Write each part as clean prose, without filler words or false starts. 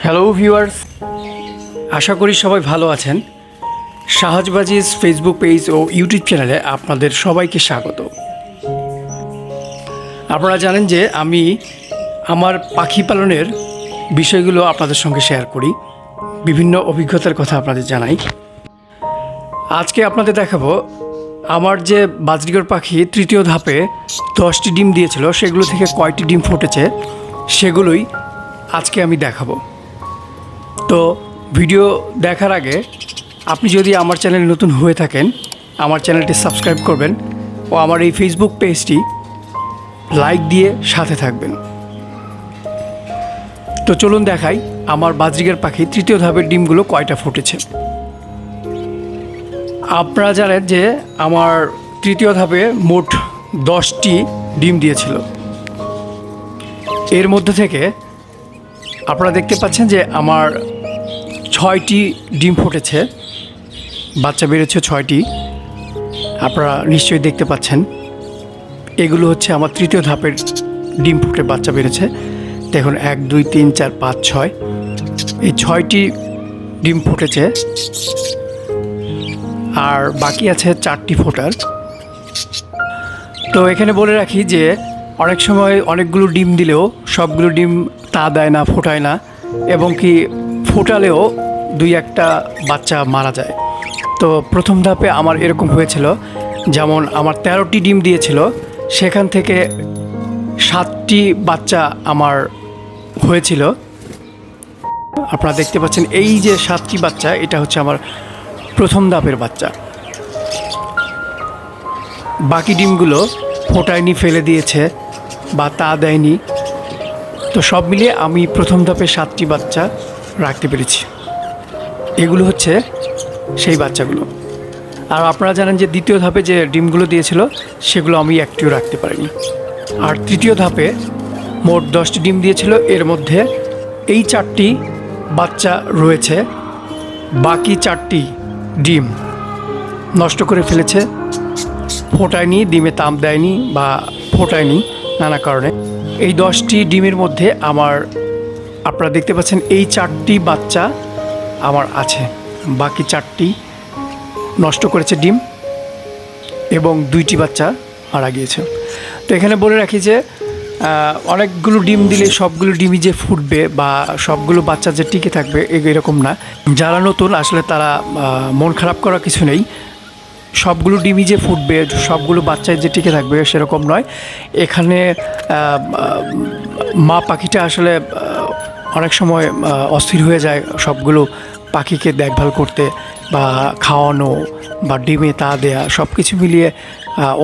Hello viewers, আশা করি সবাই ভালো আছেন। sBudgies ফেসবুক পেজ ও ইউটিউব চ্যানেলে আপনাদের সবাইকে স্বাগত। আপনারা জানেন যে আমি আমার পাখি পালনের বিষয়গুলো আপনাদের সঙ্গে শেয়ার করি, বিভিন্ন অভিজ্ঞতার কথা আপনাদের জানাই। আজকে আপনাদের দেখাবো আমার যে বাজরিগর পাখি তৃতীয় ধাপে 10টি ডিম দিয়েছিল, সেগুলো থেকে কয়টি ডিম ফুটেছে সেগুলোই আজকে আমি দেখাবো। তো ভিডিও দেখার আগে আপনি যদি আমার চ্যানেলে নতুন হয়ে থাকেন, আমার চ্যানেলটি সাবস্ক্রাইব করবেন ও আমার এই ফেসবুক পেজটি লাইক দিয়ে সাথে থাকবেন। তো চলুন দেখাই আমার বাজরিগর পাখি তৃতীয় ধাপের ডিমগুলো কয়টা ফুটেছে। আপনারা জানেন যে আমার তৃতীয় ধাপে মোট 10টি ডিম দিয়েছিল। এর মধ্যে থেকে আপনারা দেখতে পাচ্ছেন যে আমার 6টি ডিম ফুটেছে, বাচ্চা বেড়েছে 6টি। আপনারা নিশ্চয়ই দেখতে পাচ্ছেন এগুলো হচ্ছে আমার তৃতীয় ধাপের ডিম ফুটে বাচ্চা বেড়েছে। দেখুন 1 2 3 4 5 6, এই 6টি ডিম ফুটেছে আর বাকি আছে 4টি ফোটার। তো এখানে বলে রাখি যে অনেক সময় অনেকগুলো ডিম দিলেও সবগুলো ডিম তা দেয় না, ফোটায় না, এবং কি ফোটালেও 2-1টা বাচ্চা মারা যায়। তো প্রথম ধাপে আমার এরকম হয়েছিল, যেমন আমার 13টি ডিম দিয়েছিল, সেখান থেকে 7টি বাচ্চা আমার হয়েছিল। আপনারা দেখতে পাচ্ছেন এই যে 7টি বাচ্চা, এটা হচ্ছে আমার প্রথম ধাপের বাচ্চা। বাকি ডিমগুলো ফোটায়নি, ফেলে দিয়েছে বা তা দেয়নি। তো সব মিলিয়ে আমি প্রথম ধাপে 7টি বাচ্চা রাখতে পেরেছি। এগুলো হচ্ছে সেই বাচ্চাগুলো। আর আপনারা জানেন যে দ্বিতীয় ধাপে যে ডিমগুলো দিয়েছিল সেগুলো আমি একটিও রাখতে পারিনি। আর তৃতীয় ধাপে মোট 10টি ডিম দিয়েছিল, এর মধ্যে এই 4টি বাচ্চা রয়েছে, বাকি 4টি ডিম নষ্ট করে ফেলেছে, ফোটায়নি, ডিমে তাপ দেয়নি বা ফোটায়নি নানা কারণে। এই 10টি ডিমের মধ্যে আমার আপনারা দেখতে পাচ্ছেন এই 4টি বাচ্চা আমার আছে, বাকি 4টি নষ্ট করেছে ডিম এবং 2টি বাচ্চা মারা গিয়েছে। তো এখানে বলে রাখি যে অনেকগুলো ডিম দিলে সবগুলো ডিমই যে ফুটবে বা সবগুলো বাচ্চা যে টিকে থাকবে এরকম না। যারা নতুন আসলে তারা মন খারাপ করার কিছু নেই। সবগুলো ডিমই যে ফুটবে, সবগুলো বাচ্চায় যে টিকে থাকবে সেরকম নয়। এখানে মা পাখিটা আসলে অনেক সময় অস্থির হয়ে যায় সবগুলো পাখিকে দেখভাল করতে বা খাওয়ানো বা ডিমে তা দেয়া, সব কিছু মিলিয়ে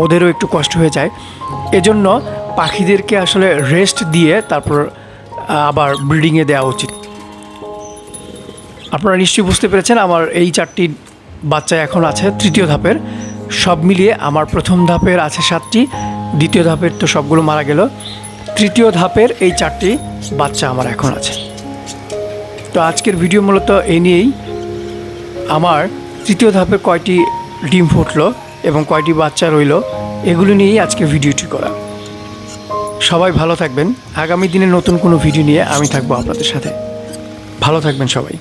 ওদেরও একটু কষ্ট হয়ে যায়। এজন্য পাখিদেরকে আসলে রেস্ট দিয়ে তারপর আবার ব্রিডিংয়ে দেওয়া উচিত। আপনারা নিশ্চয়ই বুঝতে পেরেছেন আমার এই 4টি বাচ্চা এখন আছে তৃতীয় ধাপের। সব মিলিয়ে আমার প্রথম ধাপের আছে 7টি, দ্বিতীয় ধাপের তো সবগুলো মারা গেল, তৃতীয় ধাপের এই 4টি বাচ্চা আমার এখন আছে। তো আজকের ভিডিও মূলত এই নিয়েই, আমার তৃতীয় ধাপে কয়টি ডিম ফুটলো এবং কয়টি বাচ্চা রইল এগুলো নিয়েই আজকে ভিডিওটি করা। সবাই ভালো থাকবেন। আগামী দিনে নতুন কোনো ভিডিও নিয়ে আমি থাকবো আপনাদের সাথে। ভালো থাকবেন সবাই।